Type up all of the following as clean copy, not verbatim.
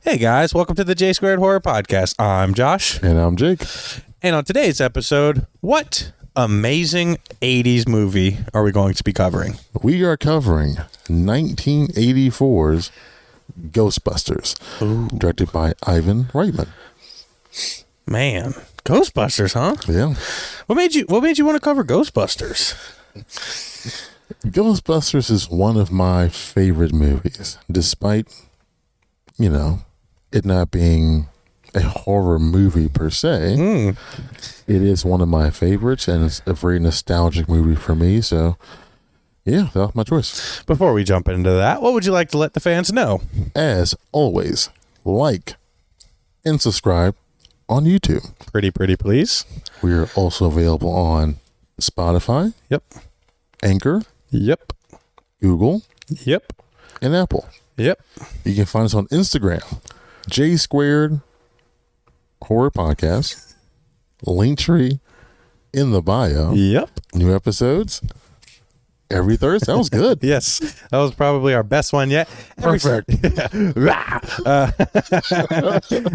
Hey guys, welcome to the J Squared Horror Podcast. I'm Josh. And I'm Jake. And on today's episode, what amazing 80s movie are we going to be covering? We are covering 1984's Ghostbusters, directed by Ivan Reitman. Man, Ghostbusters, huh? Yeah. What made you want to cover Ghostbusters? Ghostbusters is one of my favorite movies, despite, it not being a horror movie per se. It is one of my favorites, and it's a very nostalgic movie for me. So, yeah, that was my choice. Before we jump into that, what would you like to let the fans know? As always, like and subscribe on YouTube. Pretty please. We are also available on Spotify, Yep. Anchor, Yep. Google, Yep. and Apple. Yep. You can find us on Instagram, J Squared Horror Podcast, Linktree in the bio. Yep. New episodes every Thursday. That was good. Yes, that was probably our best one yet. Perfect.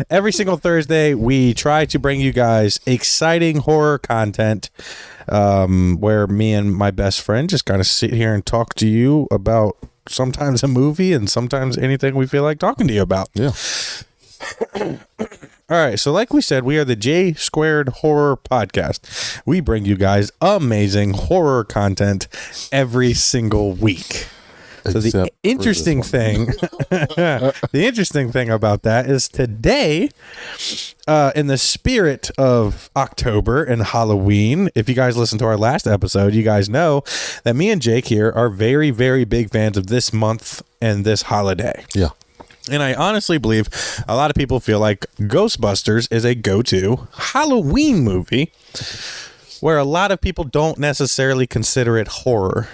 Every single Thursday, we try to bring you guys exciting horror content where me and my best friend just kind of sit here and talk to you about sometimes a movie and sometimes anything we feel like talking to you about. Yeah. All right, so like we said, we are the J Squared Horror Podcast. We bring you guys amazing horror content every single week. So the interesting thing, the interesting thing about that is today, in the spirit of October and Halloween, if you guys listened to our last episode, you guys know that me and Jake here are very, very big fans of this month and this holiday. Yeah. And I honestly believe a lot of people feel like Ghostbusters is a go-to Halloween movie where a lot of people don't necessarily consider it horror.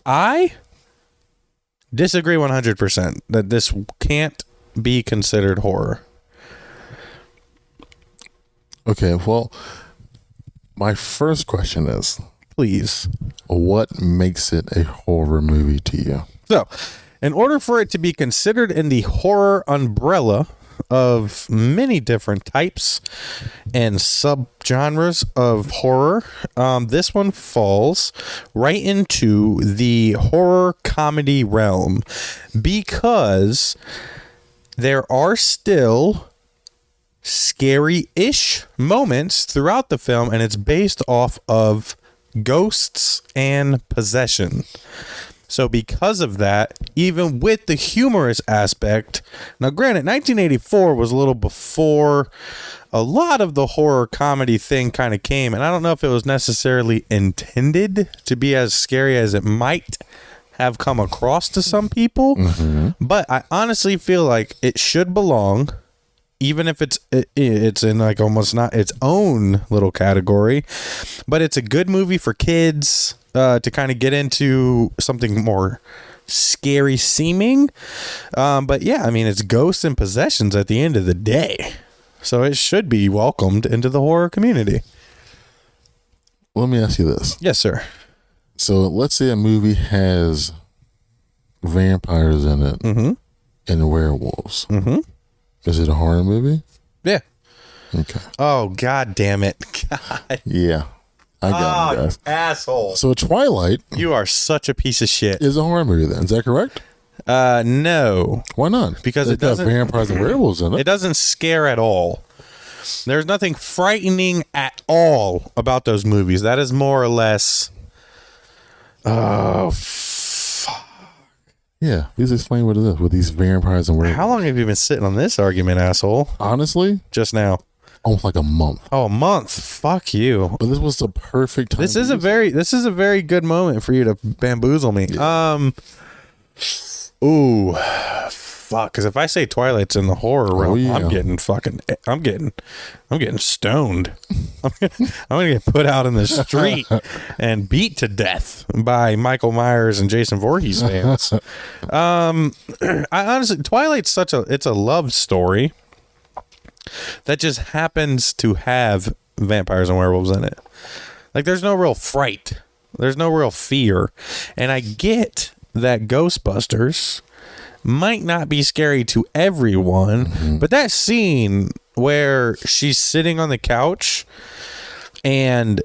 I disagree 100% that this can't be considered horror. Okay, well, my first question is, Please. what makes it a horror movie to you? So, in order for it to be considered in the horror umbrella of many different types and subgenres of horror, this one falls right into the horror comedy realm because there are still scary-ish moments throughout the film, and it's based off of ghosts and possession. So because of that, even with the humorous aspect, now granted, 1984 was a little before a lot of the horror comedy thing kind of came, and I don't know if it was necessarily intended to be as scary as it might have come across to some people, but I honestly feel like it should belong, even if it's in like almost not its own little category, but it's a good movie for kids to kind of get into something more scary seeming. But yeah, I mean, it's ghosts and possessions at the end of the day. So it should be welcomed into the horror community. Let me ask you this. Yes, sir. So let's say a movie has vampires in it and werewolves. Is it a horror movie? Yeah. Okay. Oh, God damn it. God. Yeah. I got it, guys. Asshole. So Twilight You are such a piece of shit. is a horror movie then. Is that correct? No. Why not? Because It's it doesn't- got vampires and werewolves in It it. doesn't scare at all. There's nothing frightening at all about those movies. That is more or less... Oh, Yeah. Please explain what it is with these vampires and werewolves. how long have you been sitting on this argument, asshole? Honestly, Just now. almost like a month. Oh, a month. Fuck you. But this was the perfect time. This is a very good moment for you to bamboozle me. Yeah. Ooh, fuck. Because if I say Twilight's in the horror realm, yeah. I'm getting stoned. I'm gonna get put out in the street and beat to death by Michael Myers and Jason Voorhees fans. I honestly, Twilight's it's a love story that just happens to have vampires and werewolves in it. Like, there's no real fright. There's no real fear. And I get that Ghostbusters might not be scary to everyone, but that scene where she's sitting on the couch and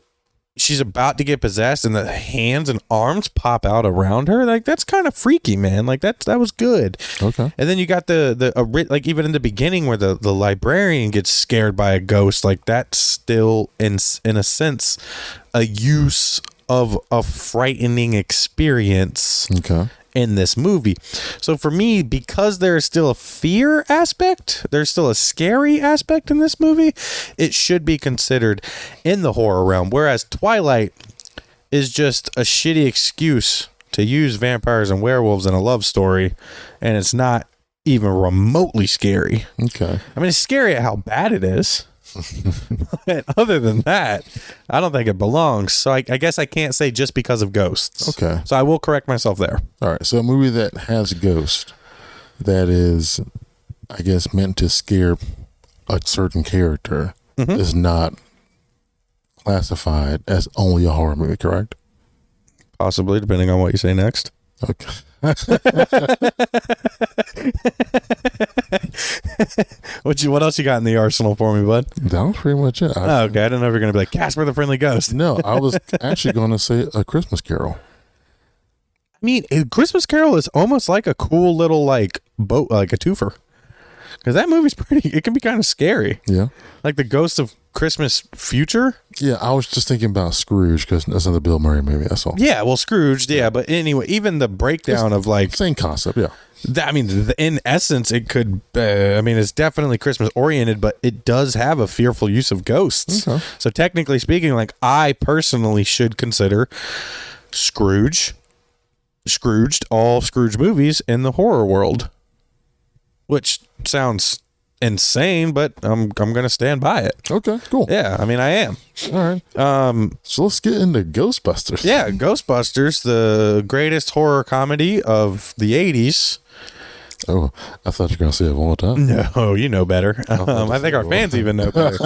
she's about to get possessed and the hands and arms pop out around her, like that's kind of freaky, man. Like that was good. Okay. And then you got like even in the beginning where the librarian gets scared by a ghost, like that's still in a sense a use of a frightening experience. Okay. In this movie. So for me, because there's still a fear aspect, there's still a scary aspect in this movie, it should be considered in the horror realm. Whereas Twilight is just a shitty excuse to use vampires and werewolves in a love story, and it's not even remotely scary. Okay. I mean, it's scary at how bad it is. But other than that, I don't think it belongs. So I guess I can't say just because of ghosts. Okay. So I will correct myself there. All right. So a movie that has ghost that is, I guess, meant to scare a certain character is not classified as only a horror movie, correct? Possibly, depending on what you say next. Okay. What else you got in the arsenal for me, bud? That was pretty much it. Okay, I didn't know if you're gonna be like Casper the Friendly Ghost. No, I was actually going to say A Christmas Carol. I mean, Christmas Carol is almost like a cool little like boat, like a twofer, because that movie's pretty. It can be kind of scary. Yeah. Like the Ghost of Christmas Future. Yeah, I was just thinking about Scrooge because that's another Bill Murray movie. That's all. Yeah, well, Scrooge. Yeah, but anyway, even the breakdown of like Same concept. Yeah. in essence, it could. It's definitely Christmas oriented, but it does have a fearful use of ghosts. Okay. So technically speaking, like I personally should consider Scrooged, all Scrooge movies in the horror world, which sounds insane, but I'm gonna stand by it. Okay, cool. Yeah, I mean I am. All right. So let's get into Ghostbusters. Yeah, Ghostbusters, the greatest horror comedy of the 80s. Oh, I thought you were going to say it one more time. No, you know better. I think our fans even know better.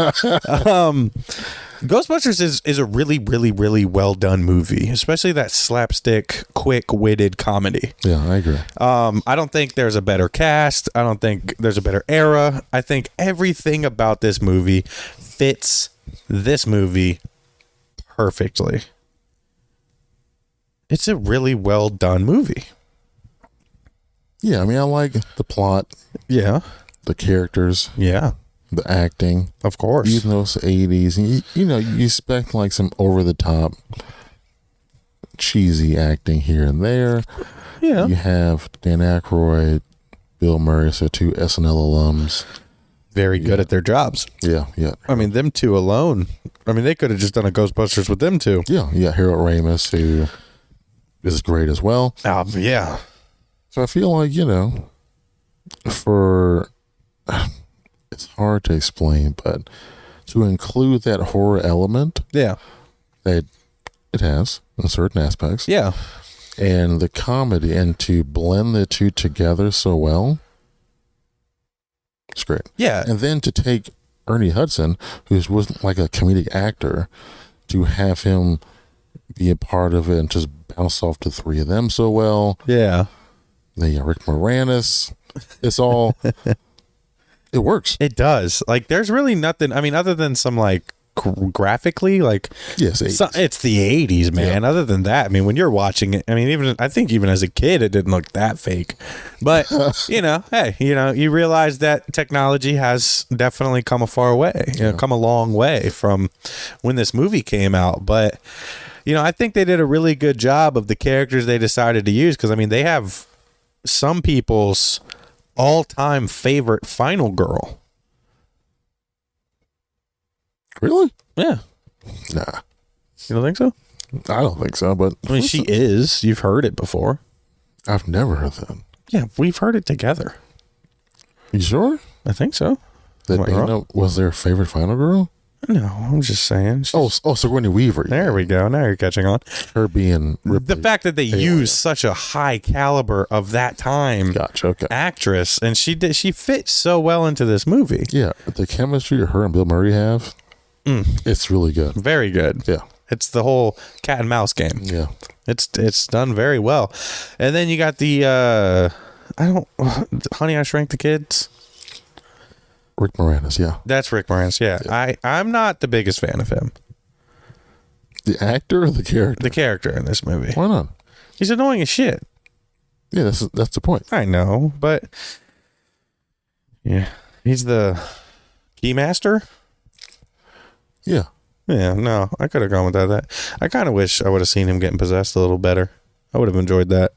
Ghostbusters is a really, really, really well done movie, especially that slapstick, quick-witted comedy. Yeah, I agree. I don't think there's a better cast. I don't think there's a better era. I think everything about this movie fits this movie perfectly. It's a really well done movie. Yeah, I mean, I like the plot, Yeah. the characters, Yeah. the acting. Of course. Even though it's the 80s, and you expect like some over-the-top, cheesy acting here and there. Yeah. You have Dan Aykroyd, Bill Murray, so two SNL alums. Very good at their jobs. Yeah, yeah. I mean, them two alone. I mean, they could have just done a Ghostbusters with them two. Yeah, you got Harold Ramis, who is great as well. Yeah. So I feel like, it's hard to explain, but to include that horror element Yeah. that it has in certain aspects, Yeah. and the comedy, and to blend the two together so well, it's great. Yeah. And then to take Ernie Hudson, who wasn't like a comedic actor, to have him be a part of it and just bounce off the three of them so well. Yeah. Then you got Rick Moranis. It's all, it works. It does. Like, there's really nothing. I mean, other than some, like, graphically, like, Yes, it's the 80s, man. Yeah. Other than that, I mean, when you're watching it, I mean, I think even as a kid, it didn't look that fake. But, hey, you realize that technology has definitely come a far way, come a long way from when this movie came out. But, I think they did a really good job of the characters they decided to use, because, I mean, they have some people's all-time favorite final girl. Really? Yeah. Nah, You don't think so? I don't think so, but I mean, she is. You've heard it before. I've never heard that. Yeah, we've heard it together. You sure? I think so. That Am I wrong? Dana was their favorite final girl? No, I'm just saying. Sigourney Weaver. There we go. Now you're catching on. Her being Ripley. The fact that they use such a high caliber of that time Gotcha, okay. actress, and she fits so well into this movie. Yeah, the chemistry her and Bill Murray have, it's really good. Very good. Yeah. It's the whole cat and mouse game. Yeah. It's done very well. And then you got the I don't. Honey, I Shrank the Kids. Rick Moranis, yeah. That's Rick Moranis. Yeah. I'm not the biggest fan of him. The actor or the character? The character in this movie. Why not? He's annoying as shit. Yeah, that's the point. I know, but yeah, he's the keymaster. Yeah. Yeah, no, I could have gone with that. I kind of wish I would have seen him getting possessed a little better. I would have enjoyed that.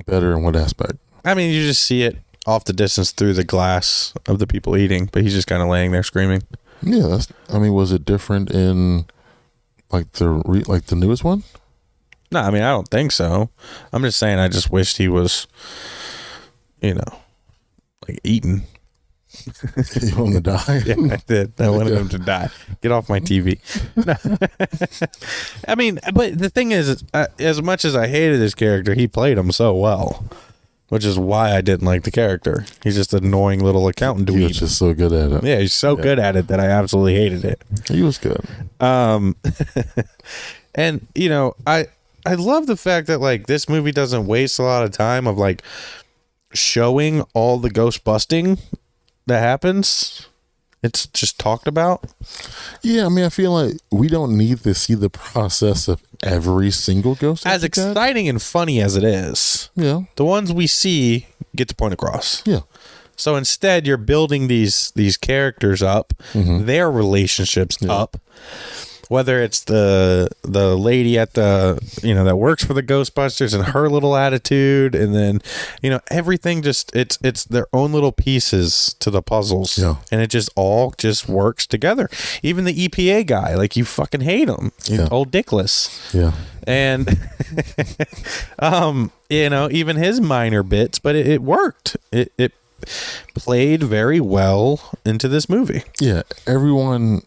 Better in what aspect? I mean, you just see it off the distance through the glass of the people eating, but he's just kind of laying there screaming. Yeah, was it different in like the newest one? No, I mean, I don't think so. I'm just saying I just wished he was, like eating. You want him to die? Yeah, I did. I wanted him to die. Get off my TV. I mean, but the thing is, as much as I hated his character, he played him so well, which is why I didn't like the character. He's just an annoying little accountant dweeb. He was just so good at it. Yeah, he's so good at it that I absolutely hated it. He was good. And I love the fact that like this movie doesn't waste a lot of time of like showing all the ghost busting that happens. It's just talked about. Yeah, I mean, I feel like we don't need to see the process of every single ghost. As exciting and funny as it is, yeah, the ones we see get the point across. Yeah. So instead, you're building these characters up, their relationships up. Whether it's the lady at the that works for the Ghostbusters and her little attitude, and then everything just it's their own little pieces to the puzzles, and it just all just works together. Even the EPA guy, like you fucking hate him, old Dickless, and even his minor bits, but it worked. It played very well into this movie. Yeah, everyone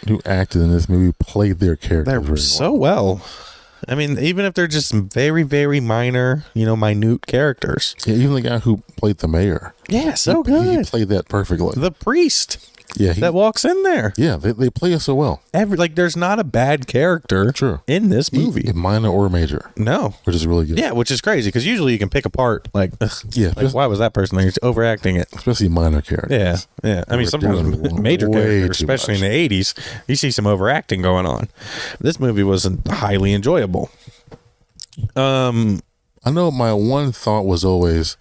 who acted in this movie played their character very so well. I mean, even if they're just very, very minor, minute characters. Yeah, even the guy who played the mayor. Yeah, so good. He played that perfectly. The priest. Yeah, that walks in there. Yeah, they play it so well. There's not a bad character in this movie. Minor or major. No. Which is really good. Yeah, which is crazy because usually you can pick apart why was that person there? He's overacting it. Especially minor characters. Yeah. I mean, sometimes major characters, especially in the 80s, you see some overacting going on. This movie wasn't highly enjoyable. I know my one thought was always,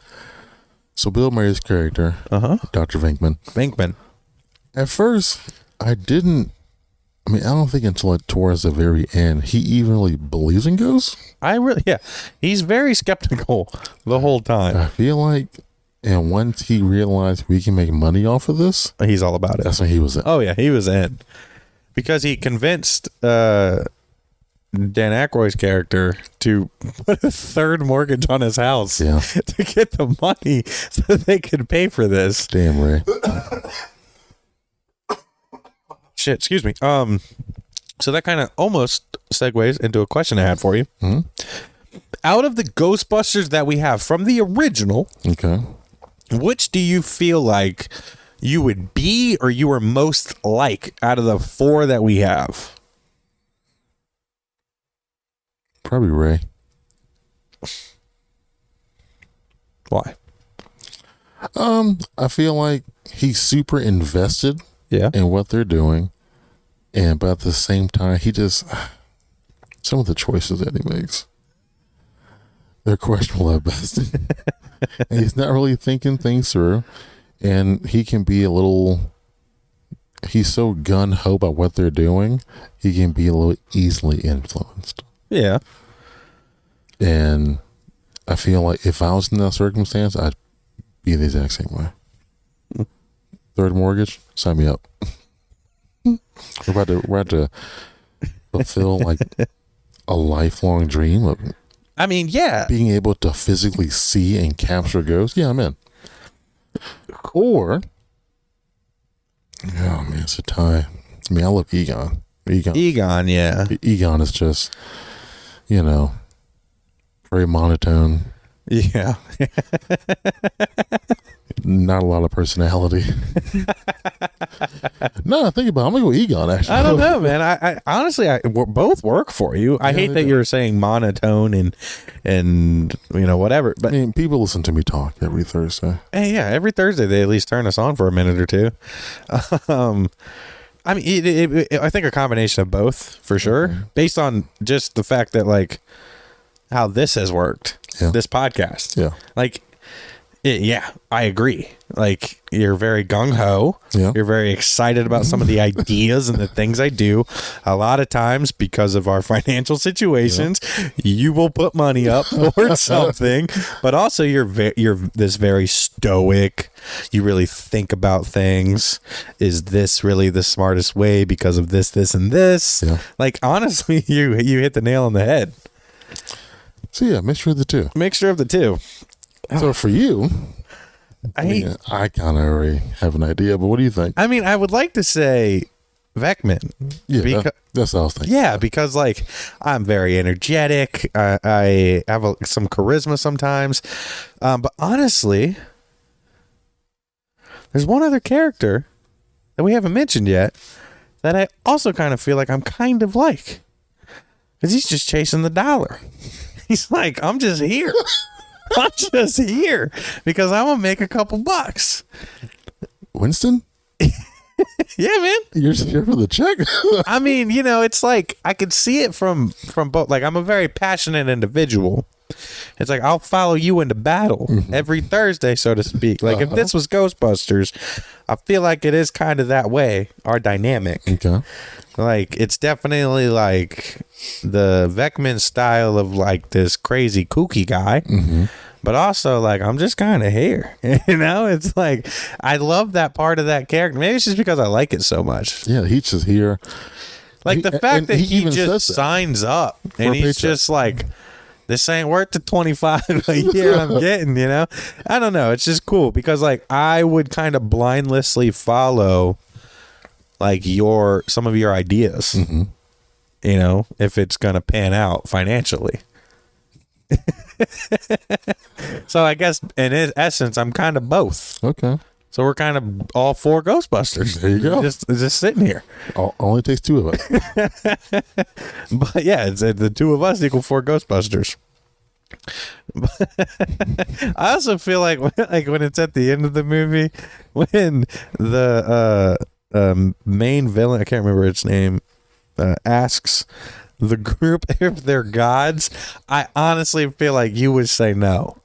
so Bill Murray's character, Dr. Venkman. At first, I don't think until towards the very end, he even really believes in ghosts. He's very skeptical the whole time. I feel like, and once he realized we can make money off of this, he's all about it. That's when he was in. Oh, yeah, he was in. Because he convinced Dan Aykroyd's character to put a third mortgage on his house to get the money so they could pay for this. Damn, Ray. Shit, excuse me. So that kind of almost segues into a question I had for you. Out of the Ghostbusters that we have from the original, which do you feel like you would be or you were most like out of the 4 that we have? Probably Ray. Why? I feel like he's super invested in what they're doing, but at the same time, he just some of the choices that he makes, they're questionable at best. And he's not really thinking things through, and he can be he's so gun-ho about what they're doing, he can be a little easily influenced. Yeah. And I feel like if I was in that circumstance, I'd be the exact same way. Third mortgage, sign me up. We're about to fulfill like a lifelong dream of being able to physically see and capture ghosts. Yeah, I'm in. Or it's a tie. I mean, I love Egon. Egon, yeah. Egon is just, very monotone. Yeah. not a lot of personality. No, think about it. I'm going to go Egon, actually. I don't know, man. I honestly, both work for you. I hate that you're saying monotone and whatever. But I mean, people listen to me talk every Thursday. Hey, yeah, every Thursday they at least turn us on for a minute or two. I mean, I think a combination of both for sure, based on just the fact that like how this has worked, this podcast. Yeah. Like, I agree. Like, you're very gung-ho. Yeah. You're very excited about some of the ideas and the things I do. A lot of times, because of our financial situations, you will put money up for something. But also, you're this very stoic. You really think about things. Is this really the smartest way because of this, and this? Yeah. Like, honestly, you hit the nail on the head. So, yeah, mixture of the two. Mixture of the two. So for you, I kind of already have an idea, but what do you think? I mean, I would like to say Vecman. Yeah, that's what I was thinking. Yeah, because like I'm very energetic. I have some charisma sometimes. But honestly, there's one other character that we haven't mentioned yet that I also kind of feel like I'm kind of like. Because he's just chasing the dollar. He's like, I'm just here. I'm just here because I'm gonna make a couple bucks. Winston? Yeah, man. You're here for the check. I mean, it's like I could see it from both. Like, I'm a very passionate individual. It's like I'll follow you into battle every Thursday, so to speak. Like if this was Ghostbusters, I feel like it is kind of that way. Our dynamic. Okay. Like it's definitely like the Vecman style of like this crazy kooky guy. But also, like, I'm just kind of here. It's like, I love that part of that character. Maybe it's just because I like it so much. Yeah, he's just here. Like, the fact that he just signs up and he's just like, this ain't worth the 25 a year I'm getting, I don't know. It's just cool because, like, I would kind of blindlessly follow, like, some of your ideas, if it's going to pan out financially. So I guess in essence I'm kind of both. Okay. So we're kind of all four Ghostbusters. There you go. Just sitting here. Only takes two of us. But yeah, the two of us equal four Ghostbusters. I also feel like when it's at the end of the movie, when the main villain, I can't remember its name, asks the group if they're gods, I honestly feel like you would say no.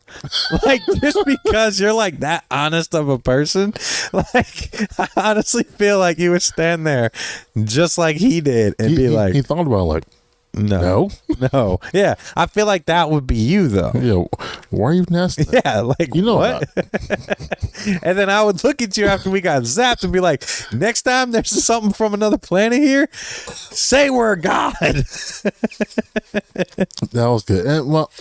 Like, just because you're like that honest of a person, like, I honestly feel like you would stand there just like he did and be like, he thought about like, no. Yeah, I feel like that would be you though. Yeah, why are you nasty? Yeah, like, what? And then I would look at you after we got zapped and be like, next time there's something from another planet here, say we're a god. That was good. And well,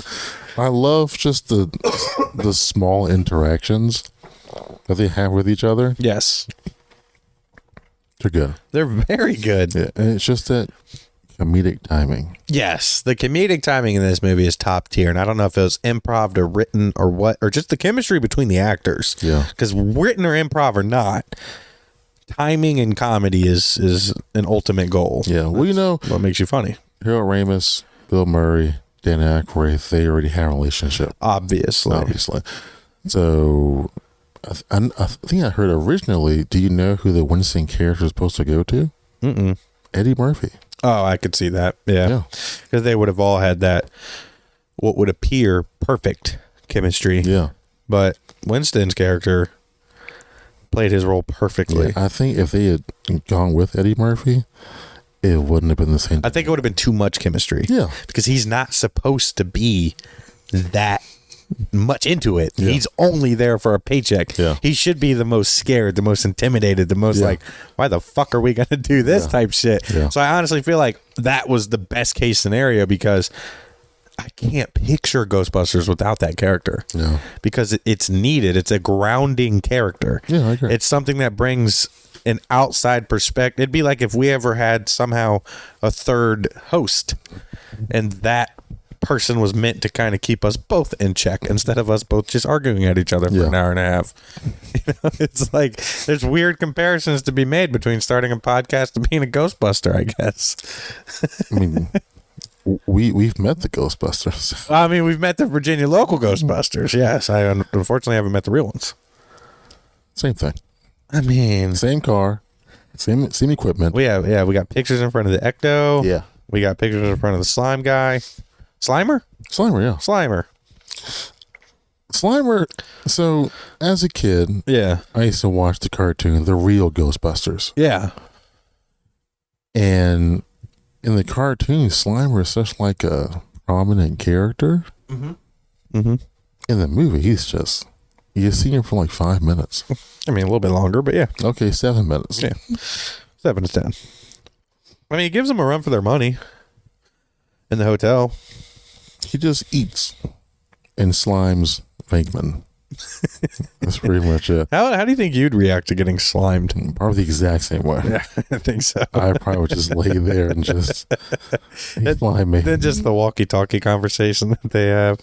I love just the small interactions that they have with each other. Yes, they're good. They're very good. Yeah, and it's just that comedic timing. Yes, the comedic timing in this movie is top tier, and I don't know if it was improv or written or what, or just the chemistry between the actors. Yeah, because written or improv or not, timing in comedy is an ultimate goal. Yeah, well, what makes you funny. Harold Ramis, Bill Murray, Dan Aykroyd, they already have a relationship. Obviously. So, I think I heard originally. Do you know who the Winston character is supposed to go to? Eddie Murphy. Oh, I could see that. Yeah. Because they would have all had that, what would appear perfect chemistry. Yeah. But Winston's character played his role perfectly. Yeah, I think if they had gone with Eddie Murphy, it wouldn't have been the same. I think it would have been too much chemistry. Yeah. Because he's not supposed to be that much into it. Yeah. He's only there for a paycheck. Yeah. He should be the most scared, the most intimidated, the most like, why the fuck are we going to do this type shit? Yeah. So I honestly feel like that was the best case scenario because I can't picture Ghostbusters without that character. Yeah. Because it's needed. It's a grounding character. Yeah, I agree. It's something that brings an outside perspective. It'd be like if we ever had somehow a third host and that person was meant to kind of keep us both in check instead of us both just arguing at each other for an hour and a half. It's like there's weird comparisons to be made between starting a podcast and being a Ghostbuster, I guess. I mean, we've met the Ghostbusters. I mean, we've met the Virginia local Ghostbusters. Yes, I unfortunately haven't met the real ones. Same thing. I mean, same car, same equipment. We got pictures in front of the Ecto. Yeah. We got pictures in front of the slime guy. Slimer, yeah. Slimer. So, as a kid, I used to watch the cartoon, The Real Ghostbusters. Yeah. And in the cartoon, Slimer is such like a prominent character. Mm-hmm. Mm-hmm. In the movie, you see him for like 5 minutes. I mean, a little bit longer, but yeah. Okay, 7 minutes. Yeah. 7 to 10. I mean, it gives them a run for their money in the hotel. He just eats and slimes Venkman. That's pretty much it. How do you think you'd react to getting slimed? Probably the exact same way. Yeah, I think so. I probably would just lay there and just slime me. Then just the walkie-talkie conversation that they have.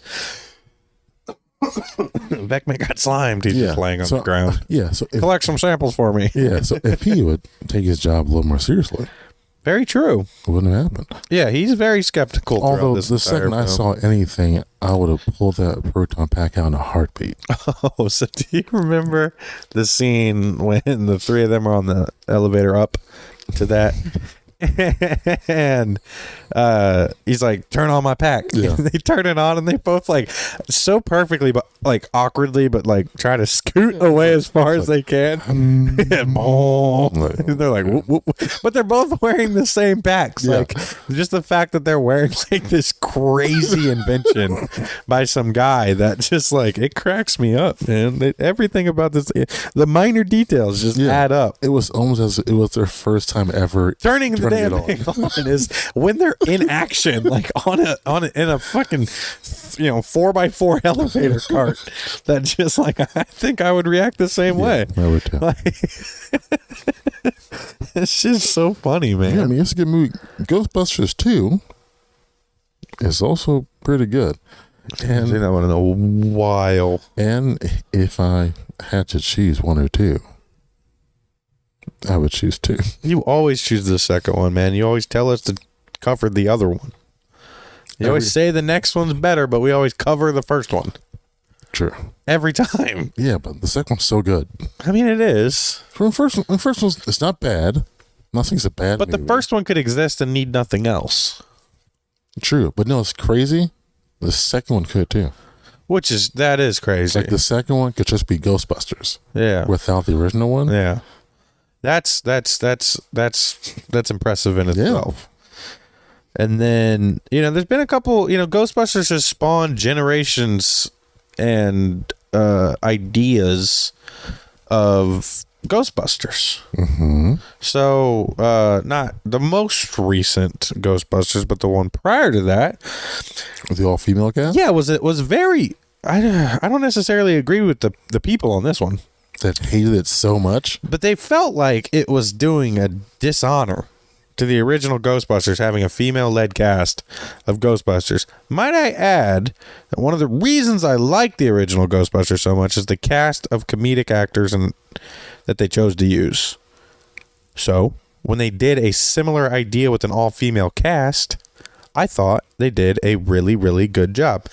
Beckman got slimed. He's just laying on the ground. So collect some samples for me. So if he would take his job a little more seriously, very true, it wouldn't have happened. Yeah, he's very skeptical. Although the second I saw anything, I would have pulled that proton pack out in a heartbeat. Oh, so do you remember the scene when the three of them are on the elevator up to that? And he's like, turn on my pack. They turn it on and they both like so perfectly but like awkwardly but like try to scoot away as far as they can. And they're like whoop, whoop. But they're both wearing the same packs. Like just the fact that they're wearing like this crazy invention by some guy that just like it cracks me up, man. Everything about this, the minor details just add up. It was almost as it was their first time ever turning the damn thing on is when they're in action, like in a fucking 4x4 elevator cart. That just like I think I would react the same way. I would too. Like, it's just so funny, man. Yeah, I mean it's a good movie. Ghostbusters 2 is also pretty good. And I've seen that one in a while. And if I had to choose one or two, I would choose 2. You always choose the second one, man. You always tell us to cover the other one. You always say the next one's better, but we always cover the first one. True. Every time. Yeah, but the second one's so good. I mean, it is. From the first one, it's not bad. Nothing's a bad But movie. the first one could exist and need nothing else. True. But no, it's crazy. The second one could too. That is crazy. Like the second one could just be Ghostbusters. Yeah. Without the original one. Yeah. That's impressive in itself. And then, there's been a couple, Ghostbusters has spawned generations and ideas of Ghostbusters. Mm-hmm. So, not the most recent Ghostbusters, but the one prior to that. The all-female cast? Yeah, was very, I don't necessarily agree with the people on this one. That hated it so much. But they felt like it was doing a dishonor to the original Ghostbusters having a female-led cast of Ghostbusters. Might I add that one of the reasons I like the original Ghostbusters so much is the cast of comedic actors that they chose to use. So, when they did a similar idea with an all-female cast, I thought they did a really, really good job.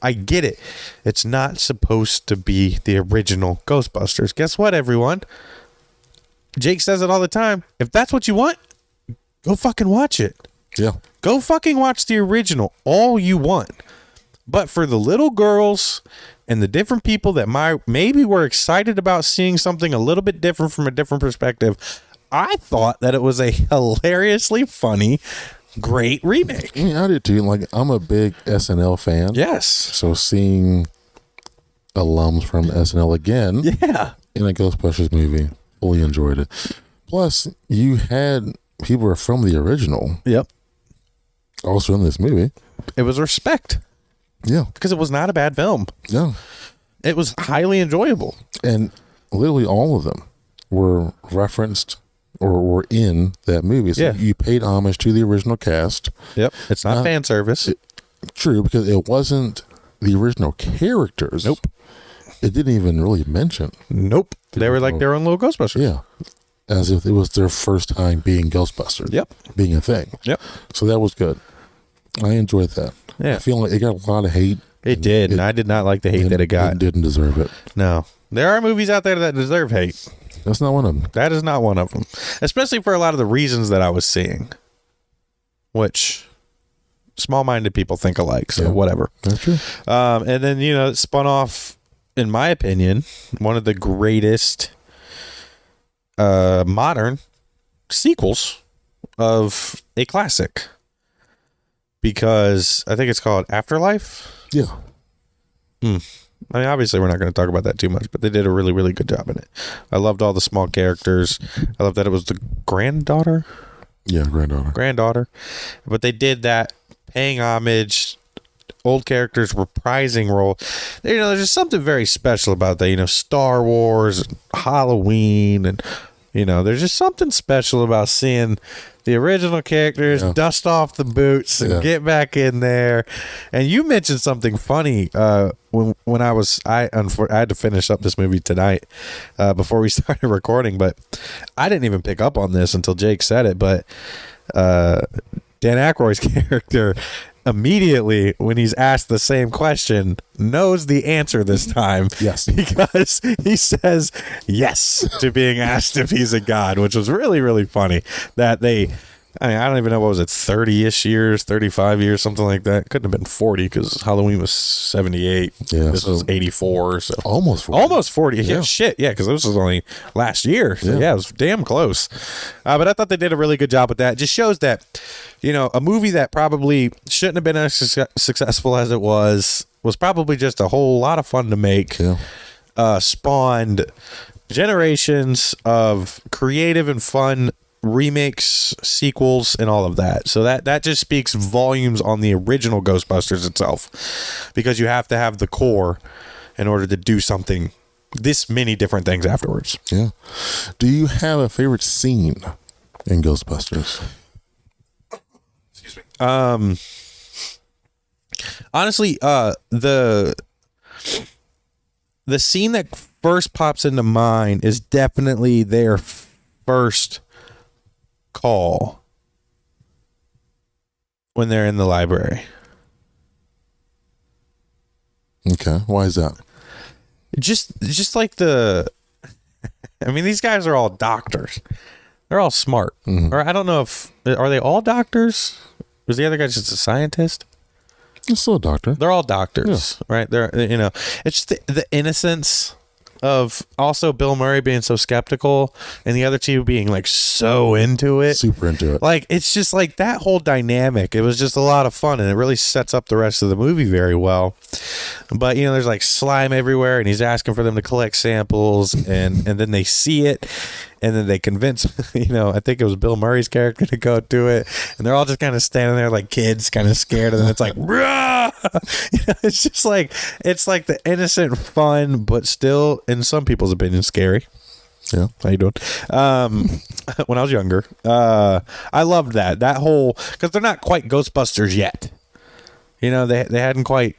I get it. It's not supposed to be the original Ghostbusters. Guess what, everyone? Jake says it all the time. If that's what you want, go fucking watch it. Yeah. Go fucking watch the original all you want. But for the little girls and the different people that maybe were excited about seeing something a little bit different from a different perspective, I thought that it was a hilariously funny, great remake. I mean, I did too. Like, I'm a big SNL fan. Yes. So seeing alums from SNL again in a Ghostbusters movie, fully enjoyed it. Plus, you had people who were from the original. Yep. Also in this movie. It was respect. Yeah. Because it was not a bad film. Yeah. It was highly enjoyable. And literally all of them were referenced or were in that movie. So you paid homage to the original cast. Yep. It's not fan service. True, because it wasn't the original characters. Nope. It didn't even really mention. Nope. They were like their own little Ghostbusters. Yeah. As if it was their first time being Ghostbusters. Yep. Being a thing. Yep. So that was good. I enjoyed that. Yeah. I feel like it got a lot of hate. It did, and I did not like the hate that it got. It didn't deserve it. No. There are movies out there that deserve hate. That's not one of them. That is not one of them. Especially for a lot of the reasons that I was seeing. Which small-minded people think alike, so whatever. That's true. And then, it spun off, in my opinion, one of the greatest modern sequels of a classic. Because I think it's called Afterlife. Yeah. I mean, obviously, we're not going to talk about that too much, but they did a really, really good job in it. I loved all the small characters. I love that it was the granddaughter. Yeah, granddaughter. But they did that paying homage, old characters reprising role. There's just something very special about that. Star Wars, Halloween, and there's just something special about seeing the original characters dust off the boots and get back in there. And you mentioned something funny when I had to finish up this movie tonight before we started recording, but I didn't even pick up on this until Jake said it. But Dan Aykroyd's character immediately, when he's asked the same question, knows the answer this time. Yes. Because he says yes to being asked if he's a god, which was really, really funny. That I don't even know, what was it, 30-ish years, 35 years, something like that. Couldn't have been 40 because Halloween was 78. Yeah, this was 84. So almost 40. Almost 40. Yeah, shit. Yeah, because this was only last year. So yeah, it was damn close. But I thought they did a really good job with that. It just shows that, a movie that probably shouldn't have been as successful as it was probably just a whole lot of fun to make. Yeah. Spawned generations of creative and fun remakes, sequels, and all of that. So that just speaks volumes on the original Ghostbusters itself, because you have to have the core in order to do something, this many different things afterwards. Yeah. Do you have a favorite scene in Ghostbusters? Excuse me. Honestly, the scene that first pops into mind is definitely their first call when they're in the library. Okay, why is that? Just like I mean, these guys are all doctors. They're all smart. Mm-hmm. Or I don't know are they all doctors? Was the other guy just a scientist? He's still a doctor. They're all doctors, right? They're it's just the innocence of also Bill Murray being so skeptical and the other two being like so into it. Super into it. Like, it's just like that whole dynamic. It was just a lot of fun, and it really sets up the rest of the movie very well. But, there's like slime everywhere, and he's asking for them to collect samples, and then they see it, and then they convince, I think it was Bill Murray's character to go do it, and they're all just kind of standing there like kids, kind of scared, and then it's like, it's just like, it's like the innocent fun, but still, in some people's opinion, scary. Yeah. How you doing? When I was younger, I loved that whole, because they're not quite Ghostbusters yet. They hadn't quite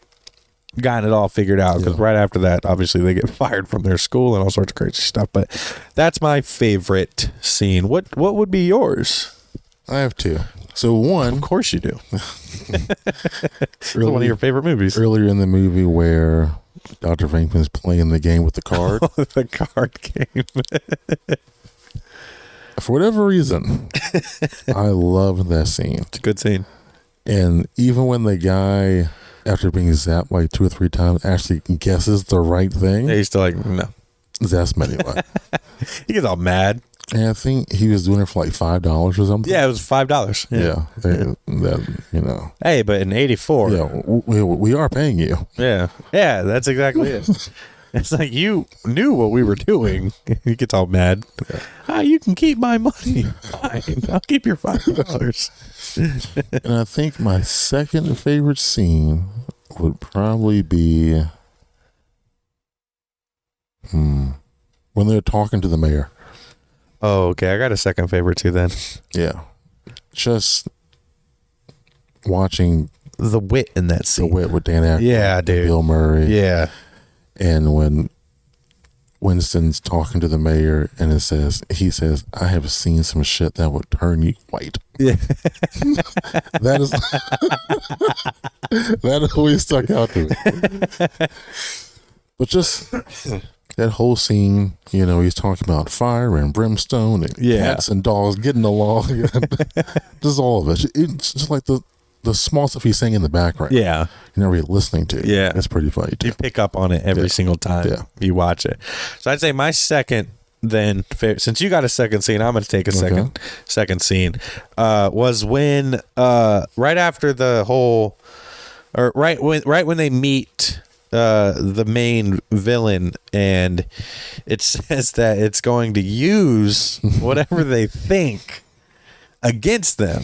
gotten it all figured out, because right after that, obviously, they get fired from their school and all sorts of crazy stuff. But that's my favorite scene. What would be yours? I have two. So one, of course you do. One of your favorite movies. Earlier in the movie where Dr. Venkman's playing the game with the card. The card game. For whatever reason, I love that scene. It's a good scene. And even when the guy, after being zapped like 2 or 3 times, actually guesses the right thing. Yeah, he's still like, no. Zaps him anyway. He gets all mad. And I think he was doing it for like $5 or something. Yeah, it was $5. Yeah. Hey, but in 84. Yeah, we are paying you. Yeah. Yeah, that's exactly it. It's like, you knew what we were doing. He gets all mad. You can keep my money. Fine. I'll keep your $5. And I think my second favorite scene would probably be when they're talking to the mayor. Oh, okay. I got a second favorite too then. Yeah. Just watching the wit in that scene. The wit with Dan Aykroyd. Yeah, dude. Bill Murray. Yeah. And when Winston's talking to the mayor and he says, I have seen some shit that would turn you white. Yeah. that always stuck out to me. But just that whole scene, he's talking about fire and brimstone and cats and dogs getting along. Just all of it. It's just like the small stuff he's saying in the background. Yeah. You're not really listening to. Yeah. It's pretty funny too. You pick up on it every single time you watch it. So I'd say my second then, since you got a second scene, I'm going to take a second scene, was when, right after the whole, or right when they meet the main villain, and it says that it's going to use whatever they think against them.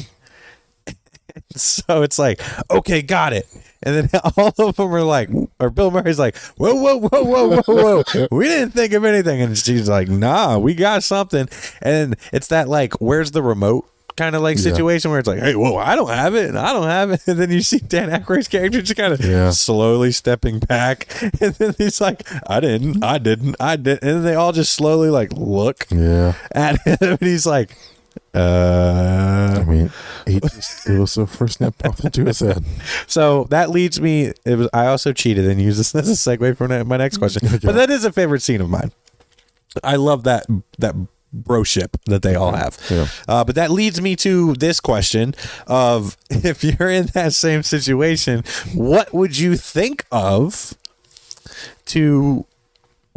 So it's like, okay, got it. And then all of them are like, or Bill Murray's like, whoa, whoa, whoa, whoa, whoa, whoa. We didn't think of anything. And she's like, nah, we got something. And it's that like, where's the remote kind of like situation where it's like, hey, whoa, I don't have it. And I don't have it. And then you see Dan Aykroyd's character just kind of slowly stepping back. And then he's like, I didn't. And then they all just slowly like look at him. And he's like, I mean, it was the first step popped into his head. So that leads me. I also cheated and used this as a segue for my next question. But that is a favorite scene of mine. I love that broship that they all have. Yeah. But that leads me to this question of, if you're in that same situation, what would you think of to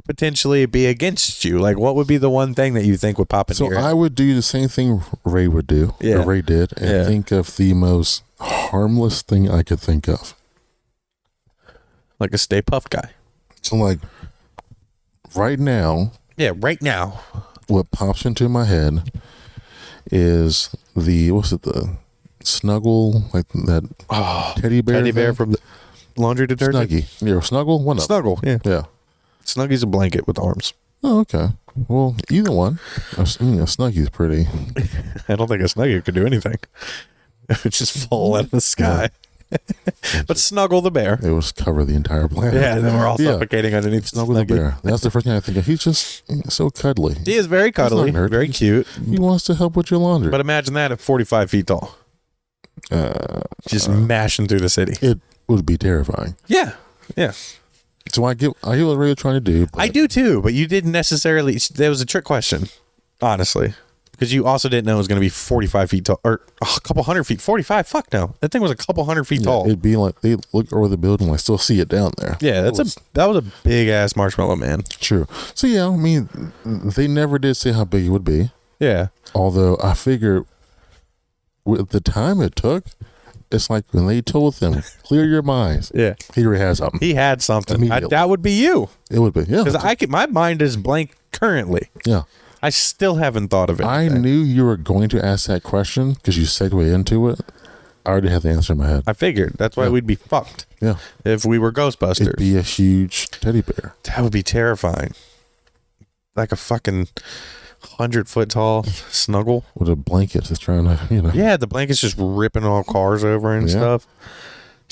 potentially be against you? Like, what would be the one thing that you think would pop into your head? I would do the same thing Ray would do, or Ray did, and think of the most harmless thing I could think of. Like a Stay Puft guy. So, like, right now, what pops into my head is the Snuggle, like that teddy bear from the laundry detergent? Snuggie. Yeah, Snuggle? One of them. Snuggle, yeah. Snuggie's a blanket with arms. Oh, okay. Well, either one. A Snuggie's pretty. I don't think a Snuggie could do anything. It would just fall out of the sky. But Snuggle the bear. It was cover the entire planet. Yeah, and then we're all suffocating underneath Snuggle the bear. That's the first thing I think of. He's just so cuddly. He is very cuddly, very cute. He wants to help with your laundry. But imagine that at 45 feet tall. Just mashing through the city. It would be terrifying. Yeah. So I get what Ray was trying to do. I do too, but you didn't necessarily. There was a trick question, honestly, because you also didn't know it was going to be 45 feet tall, or a couple hundred feet. 45? Fuck no. That thing was a couple hundred feet tall. It'd be like they look over the building, I still see it down there. Yeah, that was a big ass marshmallow man. True. So yeah, I mean, they never did say how big it would be. Yeah. Although I figure with the time it took, it's like when they told them, clear your minds. Yeah. He already had something. He had something. That would be you. It would be, yeah. Because my mind is blank currently. Yeah. I still haven't thought of it. I knew you were going to ask that question because you segued into it. I already had the answer in my head. I figured. That's why we'd be fucked. Yeah. If we were Ghostbusters. It'd be a huge teddy bear. That would be terrifying. Like a fucking 100-foot tall Snuggle with a blanket just trying to, Yeah, the blanket's just ripping all cars over and stuff.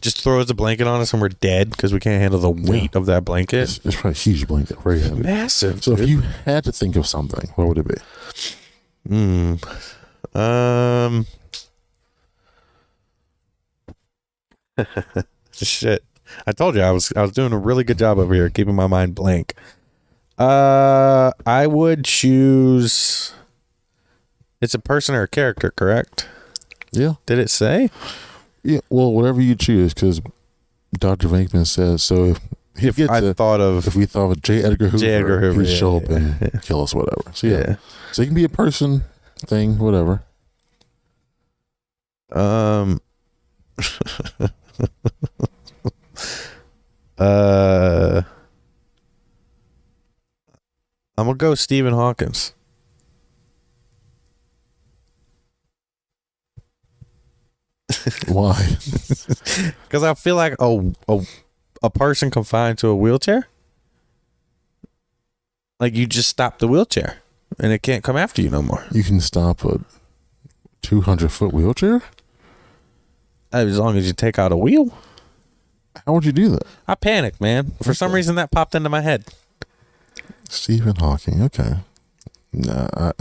Just throws the blanket on us and we're dead because we can't handle the weight of that blanket. It's probably a huge blanket, very heavy, massive. So if you had to think of something, what would it be? Shit. I told you I was doing a really good job over here keeping my mind blank. I would choose. It's a person or a character, correct? Yeah. Did it say? Yeah. Well, whatever you choose, because Dr. Venkman says so. If we thought of J. Edgar Hoover, he'd show up and kill us, whatever. So yeah. So it can be a person, thing, whatever. I'm gonna go Stephen Hawkins. Why? Because I feel like a person confined to a wheelchair, like you just stop the wheelchair and it can't come after you no more. You can stop a 200-foot wheelchair? As long as you take out a wheel. How would you do that? I panicked, man. For some reason, that popped into my head. Stephen Hawking. Okay. Nah.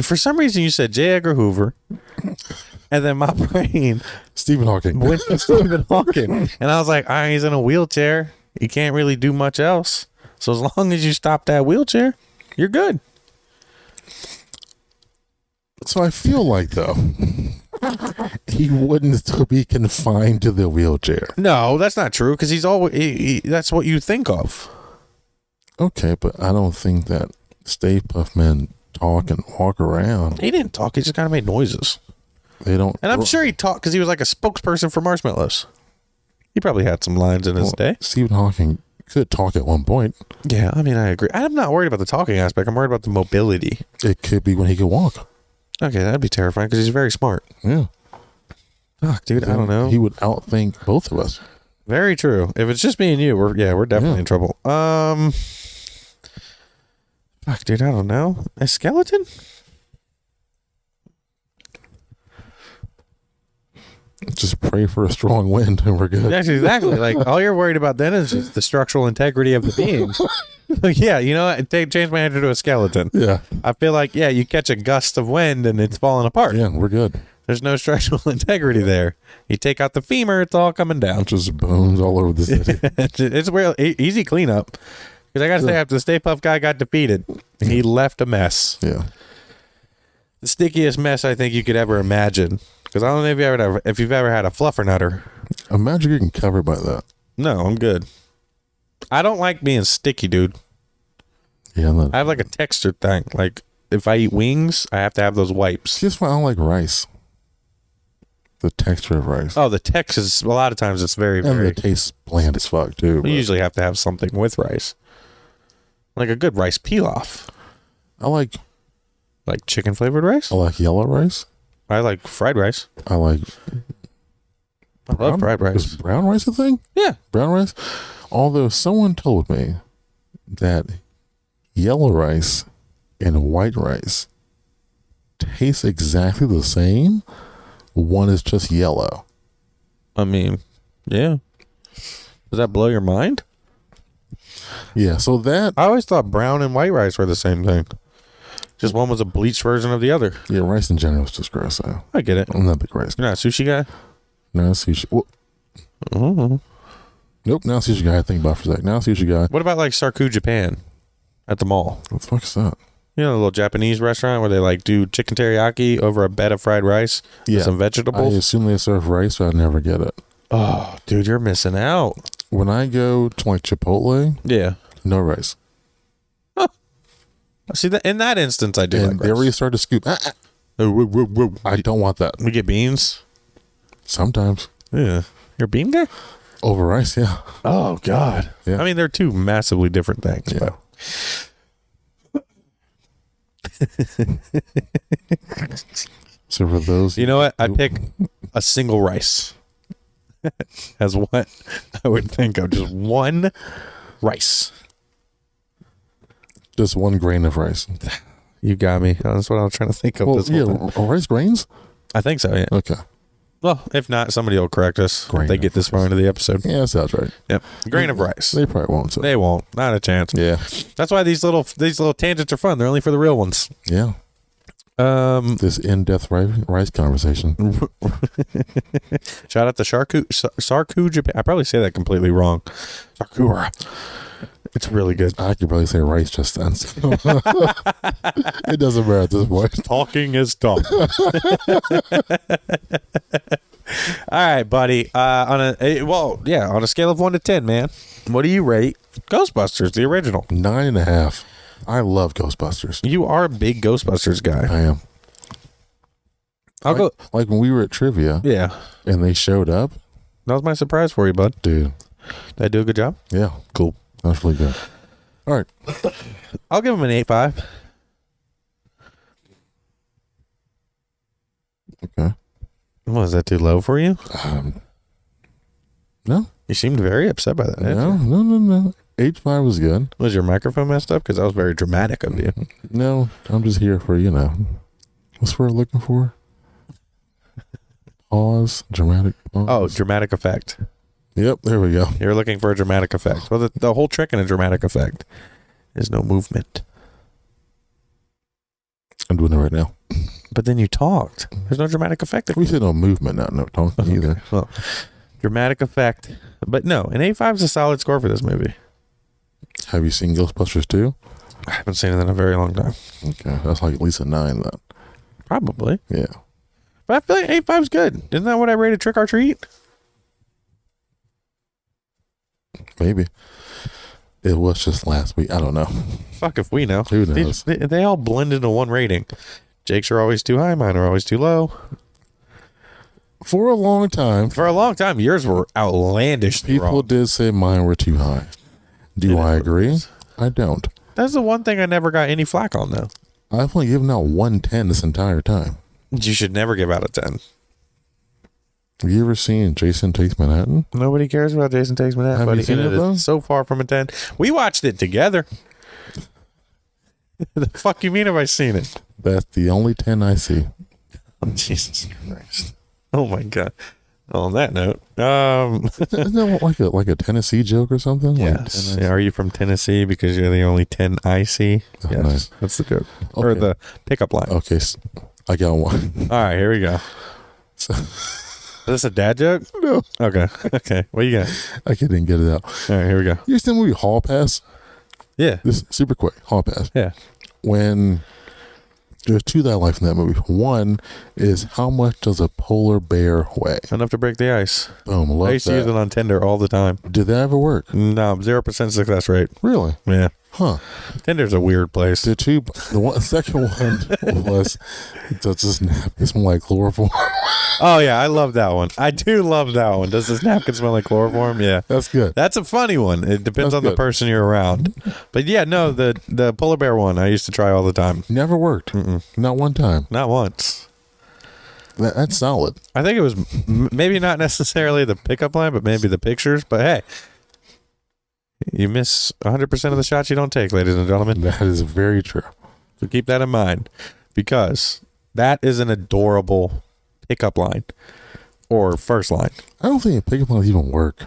For some reason, you said J. Edgar Hoover, and then my brain Stephen Hawking went to Stephen Hawking, and I was like, he's in a wheelchair. He can't really do much else. So as long as you stop that wheelchair, you're good. So I feel like, though, he wouldn't still be confined to the wheelchair. No, that's not true, because he's always that's what you think of. Okay, but I don't think that Stay Puft Men talk and walk around. He didn't talk. He just kind of made noises. They don't. And I'm sure he talked because he was like a spokesperson for marshmallows. He probably had some lines in his day. Stephen Hawking could talk at one point. Yeah, I mean, I agree. I'm not worried about the talking aspect. I'm worried about the mobility. It could be when he could walk. Okay, that'd be terrifying because he's very smart. Yeah. Fuck, dude, I don't know. He would outthink both of us. Very true. If it's just me and you, we're definitely in trouble. Fuck, dude, I don't know. A skeleton? Just pray for a strong wind and we're good. That's exactly. Like, all you're worried about then is just the structural integrity of the being. Like, yeah, you know what? Change my answer to a skeleton. Yeah. I feel like, yeah, you catch a gust of wind and it's falling apart. Yeah, we're good. There's no structural integrity there. You take out the femur, it's all coming down. Just bones all over the city. It's real easy cleanup. Because I got to say, after the Stay Puft guy got defeated, he left a mess. Yeah. The stickiest mess I think you could ever imagine. Because I don't know if you've ever had a fluffernutter. Imagine getting covered by that. No, I'm good. I don't like being sticky, dude. Yeah, I have like a texture thing. Like, if I eat wings, I have to have those wipes. That's why I don't like rice. The texture of rice. Oh, the texture is, a lot of times it's very, and very... it tastes bland as fuck, too. You usually have to have something with rice. Like a good rice pilaf. I like chicken flavored rice? I like yellow rice. I like fried rice. I like... I love fried rice. Is brown rice a thing? Yeah. Brown rice? Although someone told me that yellow rice and white rice taste exactly the same. One is just yellow. I mean, yeah. Does that blow your mind? Yeah, so that... I always thought brown and white rice were the same thing. Just one was a bleached version of the other. Yeah, rice in general is just gross, though. I get it. I'm not a big rice guy. You're not a sushi guy? No, sushi... Well, Nope, now sushi guy. I think about for a sec. Now sushi guy. What about like Sarku Japan at the mall? What the fuck is that? You know, the little Japanese restaurant where they like do chicken teriyaki over a bed of fried rice with some vegetables? I assume they serve rice, but I never get it. Oh, dude, you're missing out. When I go to like Chipotle, yeah, no rice. Huh. See, that in that instance, I do and like they rice. already start to scoop. I don't want that. We get beans? Sometimes. Yeah. You're a bean guy? Over rice, yeah. Oh, God. Yeah. I mean, they're two massively different things. Yeah. So for those... You know what? I pick a single rice as what I would think of. Just one rice. Just one grain of rice. You got me. That's what I was trying to think of. Well, this whole yeah, rice grains? I think so, yeah. Okay. Well, if not, somebody will correct us if they get this far into the episode. Yeah, that sounds right. Yep. Grain of rice. They probably won't. So. They won't. Not a chance. Yeah. That's why these little tangents are fun. They're only for the real ones. Yeah. This in-depth rice conversation. Shout out to Sarku Japan. I probably say that completely wrong. Sakura. It's really good. I could probably say rice just then. So. It doesn't matter at this point. Talking is dumb. All right, buddy. On a scale of 1 to 10, man, what do you rate Ghostbusters, the original? 9.5. I love Ghostbusters. You are a big Ghostbusters guy. I am. I'll go. Like when we were at trivia. Yeah. And they showed up. That was my surprise for you, bud. Dude. Did I do a good job? Yeah. Cool. That's really good. All right. I'll give him an 8.5. Okay. Was that too low for you? No. You seemed very upset by that. No. 8.5 was good. Was your microphone messed up? Because that was very dramatic of you. No, I'm just here for, what's we're looking for? Pause. Dramatic pause. Oh, dramatic effect. Yep, there we go. You're looking for a dramatic effect. Well, the whole trick in a dramatic effect is no movement. I'm doing it right now. But then you talked. There's no dramatic effect. We said no movement, not no talking either. Well, dramatic effect. But no, an 8.5 is a solid score for this movie. Have you seen Ghostbusters 2? I haven't seen it in a very long time. Okay, that's like at least a 9 then. Probably. Yeah. But I feel like 8.5 is good. Isn't that what I rated Trick or Treat? Maybe. It was just last week. I don't know. Fuck if we know. Who knows? They all blend into one rating. Jake's are always too high. Mine are always too low. For a long time. For a long time, yours were outlandishly People wrong. did say mine were too high. Do I agree? I don't. That's the one thing I never got any flack on, though. I've only given out 110 this entire time. You should never give out a 10. Have you ever seen Jason Takes Manhattan? Nobody cares about Jason Takes Manhattan. Have Buddy. you seen it, though? So far from a 10. We watched it together. The fuck you mean have I seen it? That's the only 10 I see. Oh, Jesus Christ. Oh, my God. On that note, Isn't that like a Tennessee joke or something? yes. Are you from Tennessee because you're the only 10 I see? Oh, yes. nice. That's the joke. Okay. Or the pickup line. Okay, I got one. All right, here we go. So, Is this a dad joke? no, Okay. Okay. What you got? I couldn't get it out. All right, here we go. You seen the movie Hall Pass? Yeah. This is super quick. Hall Pass. Yeah. When there's two that I like from that movie. One is how much does a polar bear weigh? Enough to break the ice. Love I used to use it on Tinder all the time. Did that ever work? No, 0% success rate. Really? Yeah. Huh. Tinder's a weird place. The second one was does this napkin smell like chloroform? Oh, yeah. I love that one. I do love that one. Does this napkin smell like chloroform? Yeah. That's good. That's a funny one. It depends That's on the good. person you're around. But yeah, no, the polar bear one I used to try all the time. Never worked. Not one time. Not once. That's solid. I think it was maybe not necessarily the pickup line, but maybe the pictures. But hey, you miss 100% of the shots you don't take, ladies and gentlemen. That is very true. So keep that in mind, because that is an adorable pickup line or first line. I don't think pickup lines even work.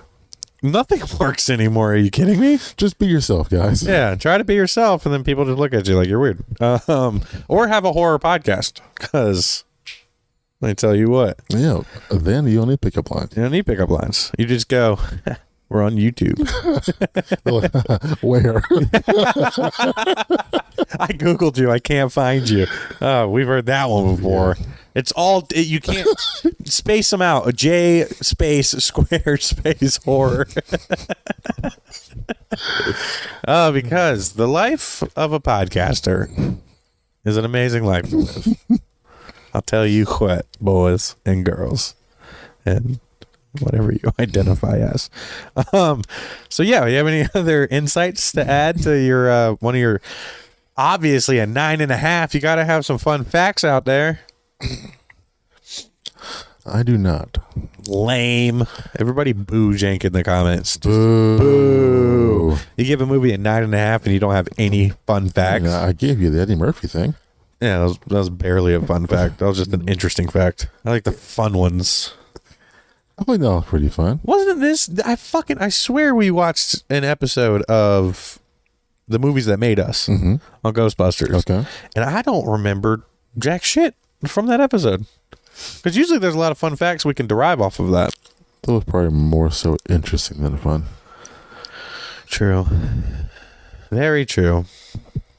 Nothing works anymore. Are you kidding me? Just be yourself, guys. Yeah, try to be yourself, and then people just look at you like you're weird. Or have a horror podcast, because let me tell you what, Yeah. Then you don't need pickup lines. you don't need pickup lines. You just go, we're on YouTube. Where? I Googled you. I can't find you. We've heard that one before. Yeah. It's all, you can't space them out. A J space square space horror. Because the life of a podcaster is an amazing life to live. I'll tell you what, boys and girls, and whatever you identify as. So yeah, you have any other insights to add to your one of your, obviously a 9.5? You got to have some fun facts out there. I do not. Lame. Everybody boo Jank in the comments. Boo. You give a movie a 9.5 and you don't have any fun facts. Yeah, I gave you the Eddie Murphy thing. Yeah, that was barely a fun fact. That was just an interesting fact. I like the fun ones. I think that was pretty fun. Wasn't this? I swear we watched an episode of the movies that made us on Ghostbusters. Okay. And I don't remember jack shit from that episode. Because usually there's a lot of fun facts we can derive off of that. That was probably more so interesting than fun. True. Very true.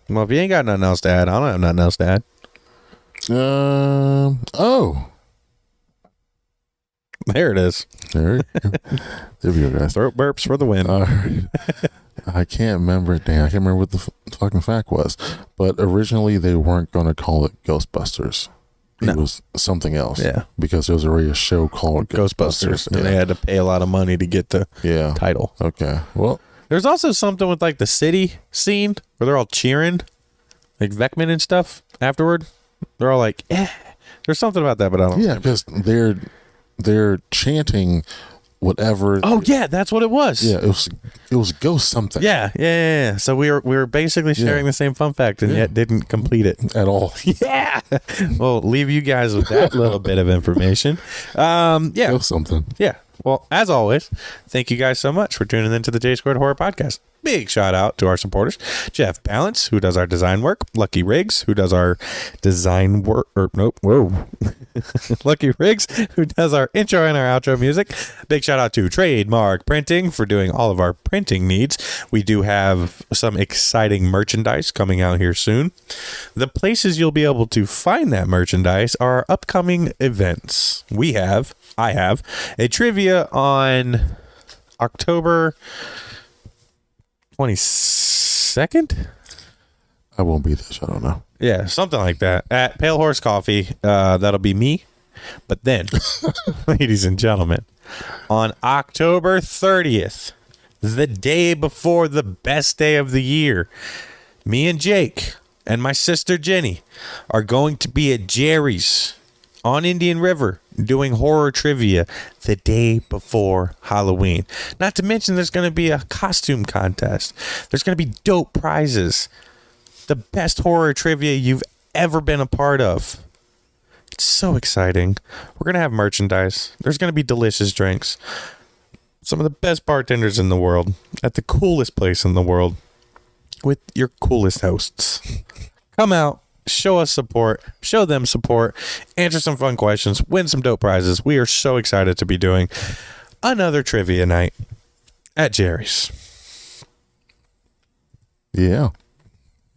Well, if you ain't got nothing else to add, I don't have nothing else to add. Oh. There it is. There we go, guys. Throat burps for the win. I can't remember. Dang, I can't remember what the fucking fact was. But originally, they weren't going to call it Ghostbusters. It was something else. Yeah. Because there was already a show called Ghostbusters. And Yeah. they had to pay a lot of money to get the Yeah. title. Okay. Well, There's also something with like the city scene where they're all cheering, like Vecman and stuff afterward. They're all like, eh. There's something about that, but I don't yeah, because they're chanting whatever. Oh yeah, that's what it was. Yeah, it was ghost something. Yeah. So we were basically sharing the same fun fact and yet didn't complete it at all. Yeah. Well, leave you guys with that little bit of information. Ghost something. Yeah. Well, as always, thank you guys so much for tuning into the J Squared Horror Podcast. Big shout out to our supporters, Jeff Balance, who does our design work, Lucky Riggs, who does our design work, Lucky Riggs, who does our intro and our outro music. Big shout out to Trademark Printing for doing all of our printing needs. We do have some exciting merchandise coming out here soon. The places you'll be able to find that merchandise are our upcoming events. I have a trivia on October 22nd. I won't be there, so I don't know. Yeah, something like that. At Pale Horse Coffee. That'll be me. But then, ladies and gentlemen, on October 30th, the day before the best day of the year, me and Jake and my sister Jenny are going to be at Jerry's on Indian River doing horror trivia the day before Halloween. Not to mention there's going to be a costume contest. There's going to be dope prizes. The best horror trivia you've ever been a part of. It's so exciting. We're going to have merchandise. There's going to be delicious drinks. Some of the best bartenders in the world at the coolest place in the world with your coolest hosts. Come out. Show us support, show them support, answer some fun questions, win some dope prizes. We are so excited to be doing another trivia night at Jerry's. Yeah.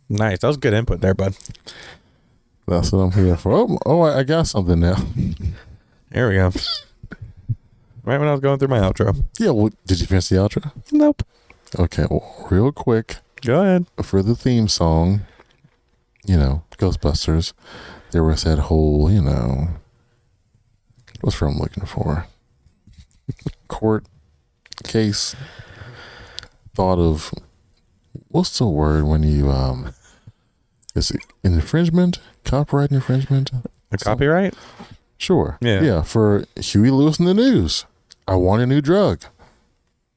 Nice. That was good input there, bud. That's what I'm here for. Oh, I got something now. There we go. Right when I was going through my outro. Yeah, well, did you finish the outro? Nope. Okay, well, real quick. Go ahead. For the theme song, Ghostbusters, there was that whole, what's the word I'm looking for? Court case. Thought of, what's the word when you, is it infringement? Copyright infringement? A copyright? Sure. Yeah. Yeah, for Huey Lewis in the News. I want a new drug.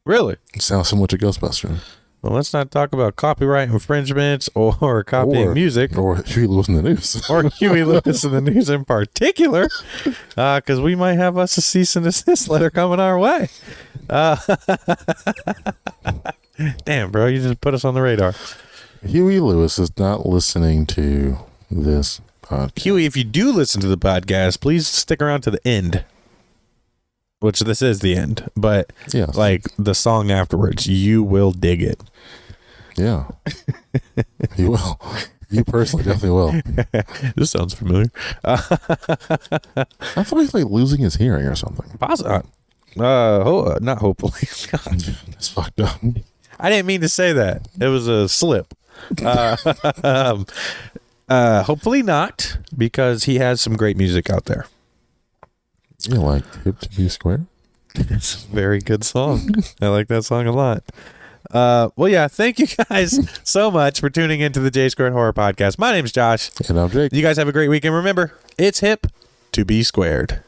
Really? It sounds similar to Ghostbusters. Well, let's not talk about copyright infringements or copying music. Or Huey Lewis in the News. Or Huey Lewis in the News in particular. Because we might have us a cease and desist letter coming our way. Damn, bro. You just put us on the radar. Huey Lewis is not listening to this podcast. Huey, if you do listen to the podcast, please stick around to the end. Which this is the end. But yes. Like the song afterwards, you will dig it. Yeah. You will. You personally definitely will. This sounds familiar. I thought he's like losing his hearing or something. Not hopefully. God. That's fucked up. I didn't mean to say that. It was a slip. Hopefully not, because he has some great music out there. You like Hip to Be Square? It's a very good song. I like that song a lot. Well, yeah, thank you guys so much for tuning into the J Squared Horror Podcast. My name's Josh. And I'm Jake. You guys have a great weekend. Remember, it's hip to be squared.